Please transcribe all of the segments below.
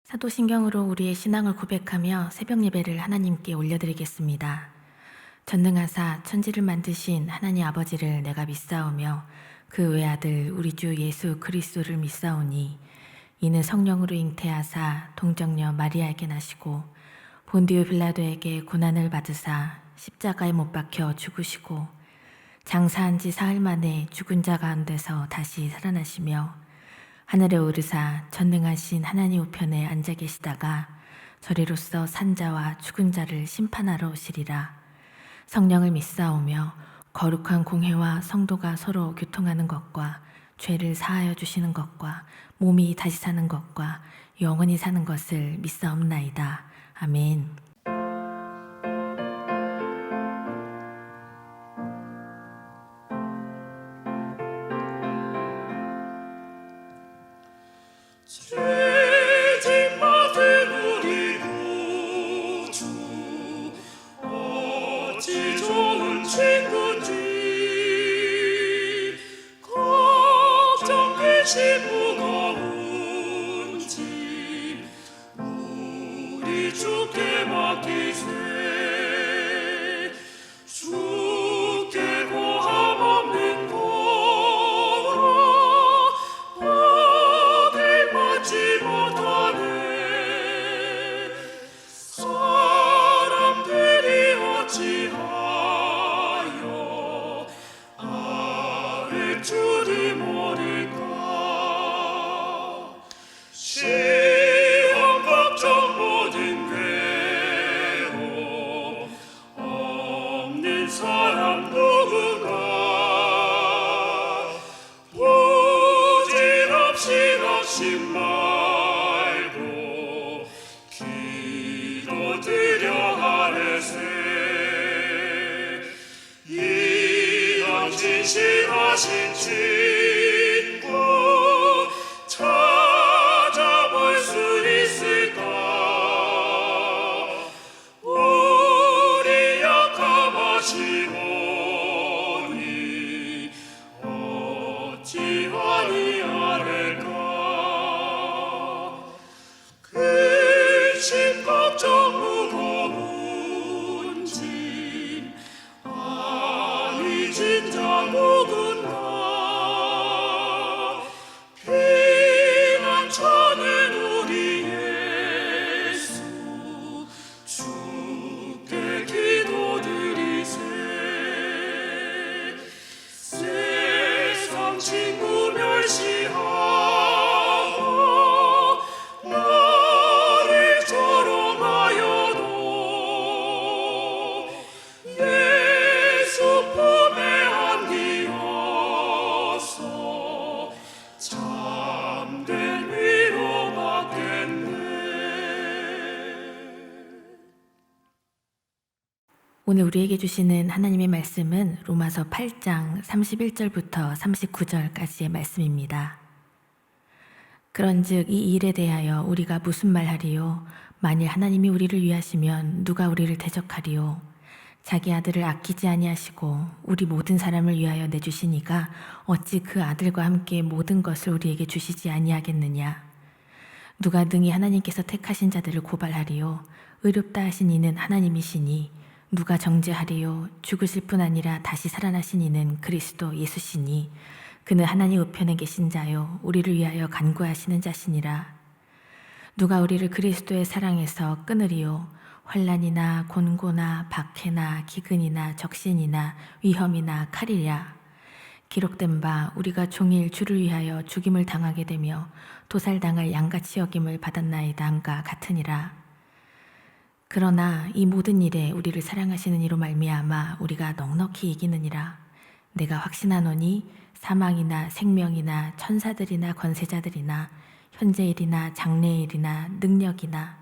사도신경으로 우리의 신앙을 고백하며 새벽 예배를 하나님께 올려드리겠습니다. 전능하사 천지를 만드신 하나님 아버지를 내가 믿사오며 그 외아들 우리 주 예수 그리스도를 믿사오니 이는 성령으로 잉태하사 동정녀 마리아에게 나시고 본디오 빌라도에게 고난을 받으사 십자가에 못 박혀 죽으시고 장사한 지 사흘 만에 죽은 자 가운데서 다시 살아나시며 하늘에 오르사 전능하신 하나님 우편에 앉아 계시다가 저리로서 산자와 죽은 자를 심판하러 오시리라. 성령을 믿사오며 거룩한 공회와 성도가 서로 교통하는 것과 죄를 사하여 주시는 것과 몸이 다시 사는 것과 영원히 사는 것을 믿사옵나이다. 아멘. 죄짐 받은 우리 구주 어찌 좋은 친구인지 걱정 계시 무거운 짐 우리 주께 맡기세 주께 고함 없는 거라 받지 못하네 사람들이 어찌하여 아를 줄이 모를까 시험 걱정 모든 괴로움 없는 사람 누구가 부질없이 낙심 말고 기도드려 하래세 이런 진실하신 친구 찾아볼 수 있을까 우리 약함하시오니 어찌 아니하리까 근심 걱정 무거운 짐 아니 진짜 누군가 피난처는 우리 예수 주께 기도드리세 세상 친구 멸시하고 나를 조롱하여도 예수 품에 안기어서 참된 위로 받겠네. 오늘 우리에게 주시는 하나님의 말씀은 로마서 8장 31절부터 39절까지의 말씀입니다. 그런즉 이 일에 대하여 우리가 무슨 말하리요? 만일 하나님이 우리를 위하시면 누가 우리를 대적하리요? 자기 아들을 아끼지 아니하시고 우리 모든 사람을 위하여 내주시니가 어찌 그 아들과 함께 모든 것을 우리에게 주시지 아니하겠느냐? 누가 능히 하나님께서 택하신 자들을 고발하리요? 의롭다 하신 이는 하나님이시니 누가 정죄하리요? 죽으실 뿐 아니라 다시 살아나신 이는 그리스도 예수시니 그는 하나님 우편에 계신 자요 우리를 위하여 간구하시는 자시니라. 누가 우리를 그리스도의 사랑에서 끊으리요? 환난이나 곤고나 박해나 기근이나 적신이나 위험이나 칼이랴. 기록된 바 우리가 종일 주를 위하여 죽임을 당하게 되며 도살당할 양같이 여김을 받았나이다 함과 같으니라. 그러나 이 모든 일에 우리를 사랑하시는 이로 말미암아 우리가 넉넉히 이기느니라. 내가 확신하노니 사망이나 생명이나 천사들이나 권세자들이나 현재일이나 장래일이나 능력이나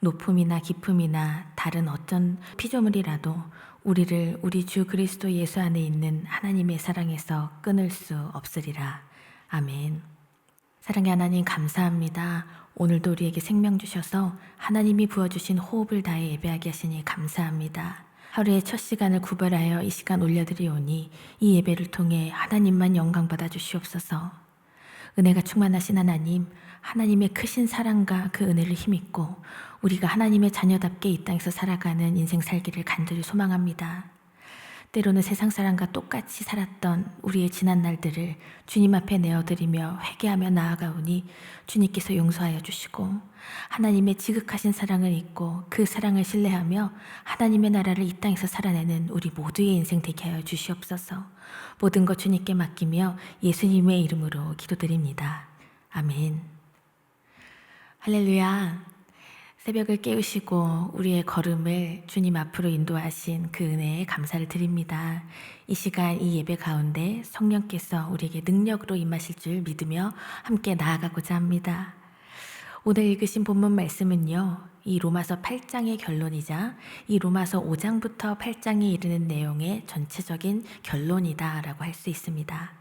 높음이나 깊음이나 다른 어떤 피조물이라도 우리를 우리 주 그리스도 예수 안에 있는 하나님의 사랑에서 끊을 수 없으리라. 아멘. 사랑의 하나님 감사합니다. 오늘도 우리에게 생명 주셔서 하나님이 부어주신 호흡을 다해 예배하게 하시니 감사합니다. 하루의 첫 시간을 구별하여 이 시간 올려드리오니 이 예배를 통해 하나님만 영광 받아 주시옵소서. 은혜가 충만하신 하나님, 하나님의 크신 사랑과 그 은혜를 힘입고 우리가 하나님의 자녀답게 이 땅에서 살아가는 인생 살기를 간절히 소망합니다. 때로는 세상 사람과 똑같이 살았던 우리의 지난 날들을 주님 앞에 내어드리며 회개하며 나아가오니 주님께서 용서하여 주시고 하나님의 지극하신 사랑을 잊고 그 사랑을 신뢰하며 하나님의 나라를 이 땅에서 살아내는 우리 모두의 인생 되게 하여 주시옵소서. 모든 것 주님께 맡기며 예수님의 이름으로 기도드립니다. 아멘. 할렐루야. 새벽을 깨우시고 우리의 걸음을 주님 앞으로 인도하신 그 은혜에 감사를 드립니다. 이 시간 이 예배 가운데 성령께서 우리에게 능력으로 임하실 줄 믿으며 함께 나아가고자 합니다. 오늘 읽으신 본문 말씀은요, 이 로마서 8장의 결론이자 이 로마서 5장부터 8장에 이르는 내용의 전체적인 결론이다 라고 할 수 있습니다.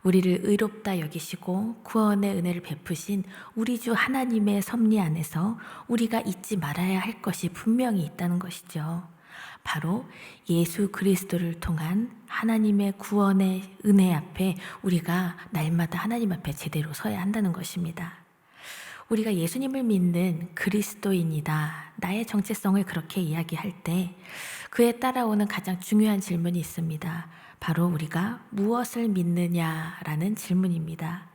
우리를 의롭다 여기시고 구원의 은혜를 베푸신 우리 주 하나님의 섭리 안에서 우리가 잊지 말아야 할 것이 분명히 있다는 것이죠. 바로 예수 그리스도를 통한 하나님의 구원의 은혜 앞에 우리가 날마다 하나님 앞에 제대로 서야 한다는 것입니다. 우리가 예수님을 믿는 그리스도인이다, 나의 정체성을 그렇게 이야기할 때 그에 따라오는 가장 중요한 질문이 있습니다. 바로 우리가 무엇을 믿느냐라는 질문입니다.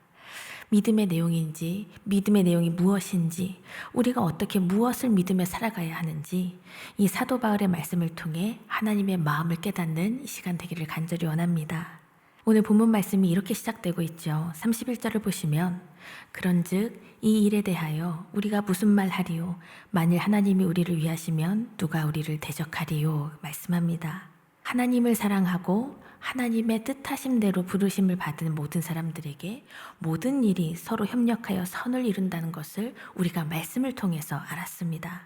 믿음의 내용인지, 믿음의 내용이 무엇인지, 우리가 어떻게 무엇을 믿으며 살아가야 하는지 이 사도 바울의 말씀을 통해 하나님의 마음을 깨닫는 이 시간 되기를 간절히 원합니다. 오늘 본문 말씀이 이렇게 시작되고 있죠. 31절을 보시면 그런즉 이 일에 대하여 우리가 무슨 말 하리요? 만일 하나님이 우리를 위하시면 누가 우리를 대적하리요? 말씀합니다. 하나님을 사랑하고 하나님의 뜻하심대로 부르심을 받은 모든 사람들에게 모든 일이 서로 협력하여 선을 이룬다는 것을 우리가 말씀을 통해서 알았습니다.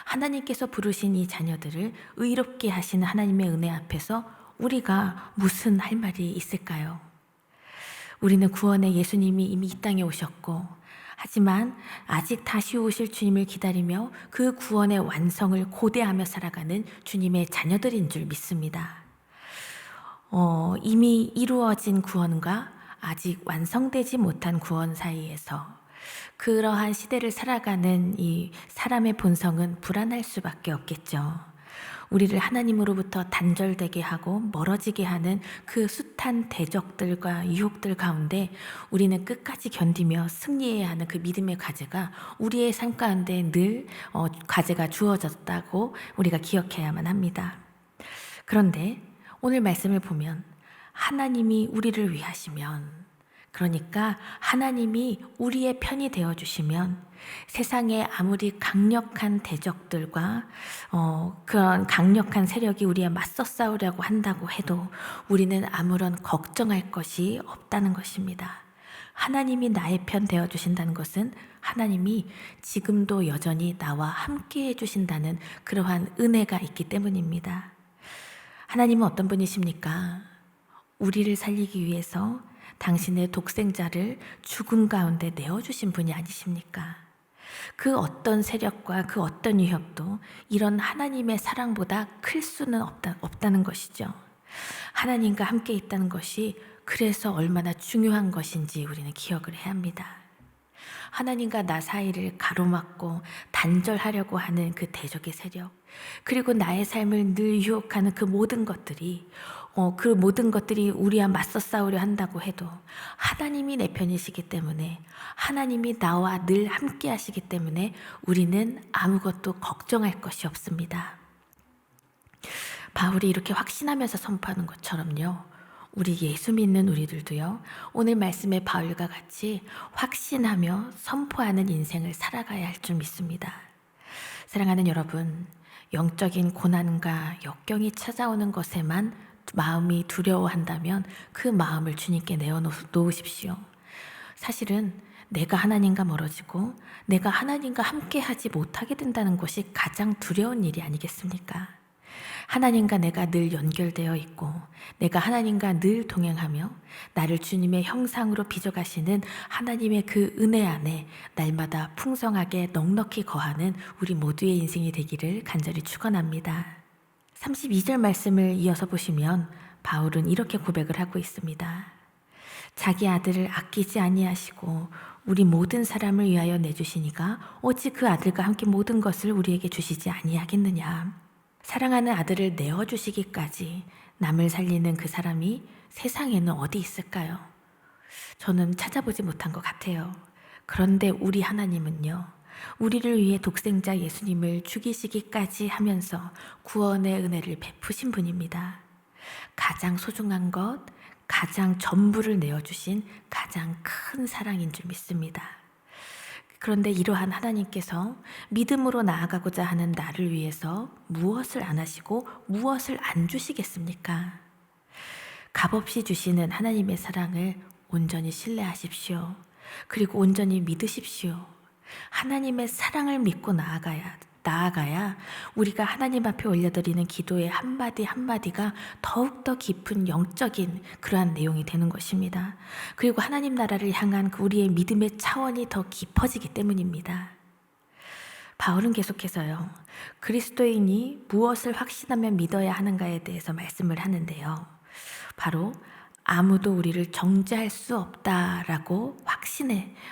하나님께서 부르신 이 자녀들을 의롭게 하시는 하나님의 은혜 앞에서 우리가 무슨 할 말이 있을까요? 우리는 구원의 예수님이 이미 이 땅에 오셨고, 하지만 아직 다시 오실 주님을 기다리며 그 구원의 완성을 고대하며 살아가는 주님의 자녀들인 줄 믿습니다. 이미 이루어진 구원과 아직 완성되지 못한 구원 사이에서 그러한 시대를 살아가는 이 사람의 본성은 불안할 수밖에 없겠죠. 우리를 하나님으로부터 단절되게 하고 멀어지게 하는 그 숱한 대적들과 유혹들 가운데 우리는 끝까지 견디며 승리해야 하는 그 믿음의 과제가 우리의 삶 가운데 늘 과제가 주어졌다고 우리가 기억해야만 합니다. 그런데 오늘 말씀을 보면 하나님이 우리를 위하시면, 그러니까 하나님이 우리의 편이 되어주시면 세상에 아무리 강력한 대적들과 그런 강력한 세력이 우리와 맞서 싸우려고 한다고 해도 우리는 아무런 걱정할 것이 없다는 것입니다. 하나님이 나의 편 되어주신다는 것은 하나님이 지금도 여전히 나와 함께 해주신다는 그러한 은혜가 있기 때문입니다. 하나님은 어떤 분이십니까? 우리를 살리기 위해서 당신의 독생자를 죽음 가운데 내어주신 분이 아니십니까? 그 어떤 세력과 그 어떤 위협도 이런 하나님의 사랑보다 클 수는 없다는 것이죠. 하나님과 함께 있다는 것이 그래서 얼마나 중요한 것인지 우리는 기억을 해야 합니다. 하나님과 나 사이를 가로막고 단절하려고 하는 그 대적의 세력, 그리고 나의 삶을 늘 유혹하는 그 모든 것들이 우리와 맞서 싸우려 한다고 해도 하나님이 내 편이시기 때문에, 하나님이 나와 늘 함께 하시기 때문에 우리는 아무것도 걱정할 것이 없습니다. 바울이 이렇게 확신하면서 선포하는 것처럼요, 우리 예수 믿는 우리들도요, 오늘 말씀의 바울과 같이 확신하며 선포하는 인생을 살아가야 할 줄 믿습니다. 사랑하는 여러분, 영적인 고난과 역경이 찾아오는 것에만 마음이 두려워한다면 그 마음을 주님께 내어놓으십시오. 사실은 내가 하나님과 멀어지고 내가 하나님과 함께 하지 못하게 된다는 것이 가장 두려운 일이 아니겠습니까? 하나님과 내가 늘 연결되어 있고 내가 하나님과 늘 동행하며 나를 주님의 형상으로 빚어가시는 하나님의 그 은혜 안에 날마다 풍성하게 넉넉히 거하는 우리 모두의 인생이 되기를 간절히 축원합니다. 32절 말씀을 이어서 보시면 바울은 이렇게 고백을 하고 있습니다. 자기 아들을 아끼지 아니하시고 우리 모든 사람을 위하여 내주시니까 어찌 그 아들과 함께 모든 것을 우리에게 주시지 아니하겠느냐. 사랑하는 아들을 내어주시기까지 남을 살리는 그 사람이 세상에는 어디 있을까요? 저는 찾아보지 못한 것 같아요. 그런데 우리 하나님은요, 우리를 위해 독생자 예수님을 죽이시기까지 하면서 구원의 은혜를 베푸신 분입니다. 가장 소중한 것, 가장 전부를 내어주신 가장 큰 사랑인 줄 믿습니다. 그런데 이러한 하나님께서 믿음으로 나아가고자 하는 나를 위해서 무엇을 안 하시고 무엇을 안 주시겠습니까? 값없이 주시는 하나님의 사랑을 온전히 신뢰하십시오. 그리고 온전히 믿으십시오. 하나님의 사랑을 믿고 나아가야 우리가 하나님 앞에 올려드리는 기도의 한마디 한마디가 더욱더 깊은 영적인 그러한 내용이 되는 것입니다. 그리고 하나님 나라를 향한 우리의 믿음의 차원이 더 깊어지기 때문입니다. 바울은 계속해서요, 그리스도인이 무엇을 확신하며 믿어야 하는가에 대해서 말씀을 하는데요. 바로 아무도 우리를 정죄할 수 없다라고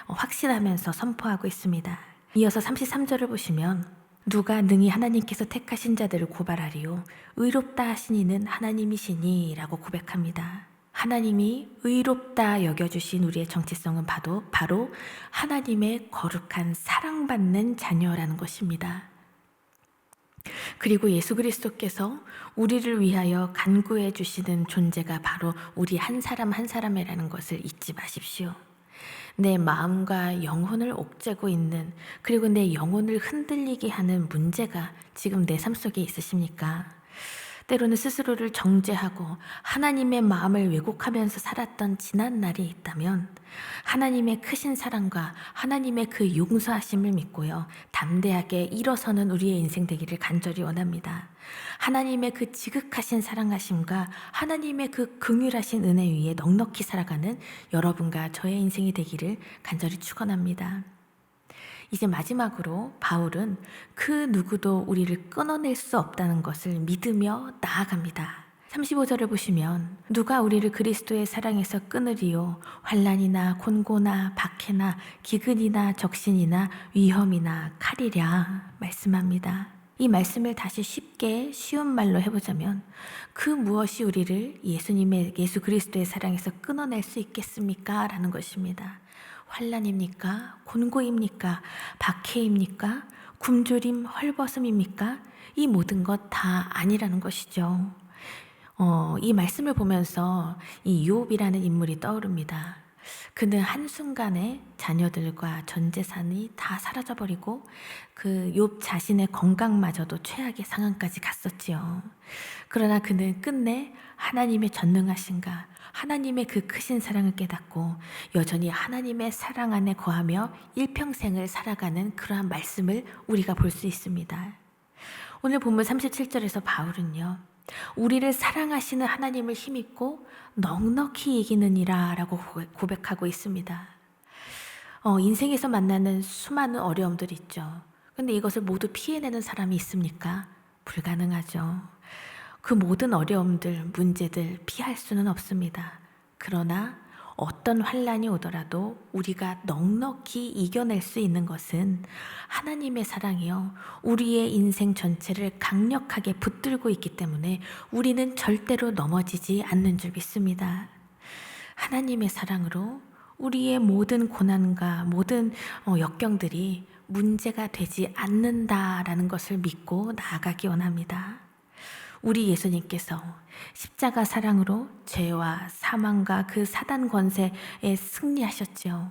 확신하면서 선포하고 있습니다. 이어서 33절을 보시면 누가 능히 하나님께서 택하신 자들을 고발하리요 의롭다 하신 이는 하나님이시니 라고 고백합니다. 하나님이 의롭다 여겨주신 우리의 정체성은 바로 하나님의 거룩한 사랑받는 자녀라는 것입니다. 그리고 예수 그리스도께서 우리를 위하여 간구해 주시는 존재가 바로 우리 한 사람 한 사람이라는 것을 잊지 마십시오. 내 마음과 영혼을 옥죄고 있는, 그리고 내 영혼을 흔들리게 하는 문제가 지금 내 삶 속에 있으십니까? 때로는 스스로를 정죄하고 하나님의 마음을 왜곡하면서 살았던 지난 날이 있다면 하나님의 크신 사랑과 하나님의 그 용서하심을 믿고요, 담대하게 일어서는 우리의 인생 되기를 간절히 원합니다. 하나님의 그 지극하신 사랑하심과 하나님의 그 긍휼하신 은혜 위에 넉넉히 살아가는 여러분과 저의 인생이 되기를 간절히 축원합니다. 이제 마지막으로 바울은 그 누구도 우리를 끊어낼 수 없다는 것을 믿으며 나아갑니다. 35절을 보시면 누가 우리를 그리스도의 사랑에서 끊으리요 환난이나 곤고나 박해나 기근이나 적신이나 위험이나 칼이랴 말씀합니다. 이 말씀을 다시 쉽게 쉬운 말로 해보자면 그 무엇이 우리를 예수 그리스도의 사랑에서 끊어낼 수 있겠습니까? 라는 것입니다. 환난입니까? 곤고입니까? 박해입니까? 굶주림, 헐벗음입니까? 이 모든 것 다 아니라는 것이죠. 이 말씀을 보면서 이 욥이라는 인물이 떠오릅니다. 그는 한순간에 자녀들과 전 재산이 다 사라져버리고 그 욥 자신의 건강마저도 최악의 상황까지 갔었지요. 그러나 그는 끝내 하나님의 전능하신가, 하나님의 그 크신 사랑을 깨닫고 여전히 하나님의 사랑 안에 거하며 일평생을 살아가는 그러한 말씀을 우리가 볼 수 있습니다. 오늘 본문 37절에서 바울은요, 우리를 사랑하시는 하나님을 힘입고 넉넉히 이기느니라 라고 고백하고 있습니다. 인생에서 만나는 수많은 어려움들이 있죠. 근데 이것을 모두 피해내는 사람이 있습니까? 불가능하죠. 그 모든 어려움들, 문제들 피할 수는 없습니다. 그러나 어떤 환난이 오더라도 우리가 넉넉히 이겨낼 수 있는 것은 하나님의 사랑이요, 우리의 인생 전체를 강력하게 붙들고 있기 때문에 우리는 절대로 넘어지지 않는 줄 믿습니다. 하나님의 사랑으로 우리의 모든 고난과 모든 역경들이 문제가 되지 않는다라는 것을 믿고 나아가기 원합니다. 우리 예수님께서 십자가 사랑으로 죄와 사망과 그 사단 권세에 승리하셨죠.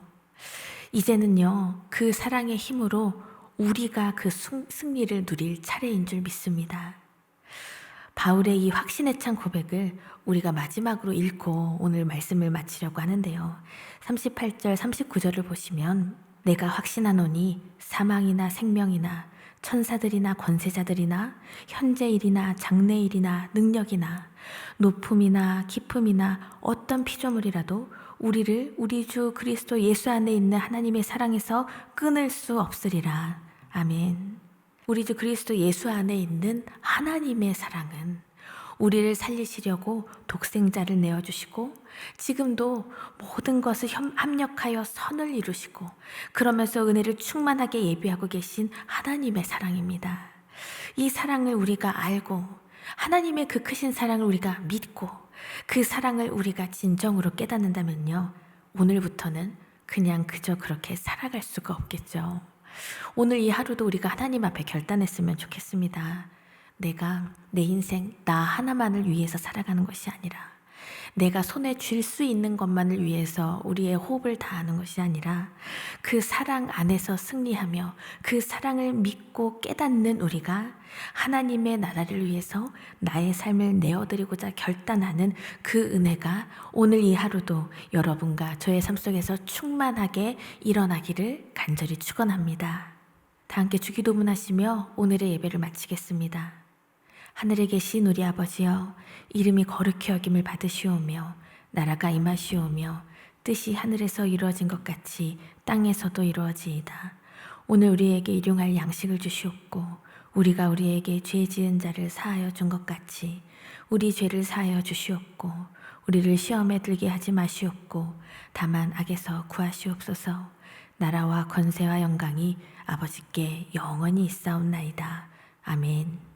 이제는요, 그 사랑의 힘으로 우리가 그 승리를 누릴 차례인 줄 믿습니다. 바울의 이 확신에 찬 고백을 우리가 마지막으로 읽고 오늘 말씀을 마치려고 하는데요. 38절, 39절을 보시면 내가 확신하노니 사망이나 생명이나 천사들이나 권세자들이나 현재일이나 장래일이나 능력이나 높음이나 깊음이나 어떤 피조물이라도 우리를 우리 주 그리스도 예수 안에 있는 하나님의 사랑에서 끊을 수 없으리라. 아멘. 우리 주 그리스도 예수 안에 있는 하나님의 사랑은 우리를 살리시려고 독생자를 내어주시고 지금도 모든 것을 합력하여 선을 이루시고 그러면서 은혜를 충만하게 예비하고 계신 하나님의 사랑입니다. 이 사랑을 우리가 알고 하나님의 그 크신 사랑을 우리가 믿고 그 사랑을 우리가 진정으로 깨닫는다면요, 오늘부터는 그냥 그저 그렇게 살아갈 수가 없겠죠. 오늘 이 하루도 우리가 하나님 앞에 결단했으면 좋겠습니다. 내가 내 인생 나 하나만을 위해서 살아가는 것이 아니라 내가 손에 쥘 수 있는 것만을 위해서 우리의 호흡을 다하는 것이 아니라 그 사랑 안에서 승리하며 그 사랑을 믿고 깨닫는 우리가 하나님의 나라를 위해서 나의 삶을 내어드리고자 결단하는 그 은혜가 오늘 이 하루도 여러분과 저의 삶 속에서 충만하게 일어나기를 간절히 축원합니다. 다 함께 주기도문 하시며 오늘의 예배를 마치겠습니다. 하늘에 계신 우리 아버지여, 이름이 거룩히 여김을 받으시오며 나라가 임하시오며 뜻이 하늘에서 이루어진 것 같이 땅에서도 이루어지이다. 오늘 우리에게 일용할 양식을 주시옵고 우리가 우리에게 죄 지은 자를 사하여 준 것 같이 우리 죄를 사하여 주시옵고 우리를 시험에 들게 하지 마시옵고 다만 악에서 구하시옵소서. 나라와 권세와 영광이 아버지께 영원히 있사옵나이다. 아멘.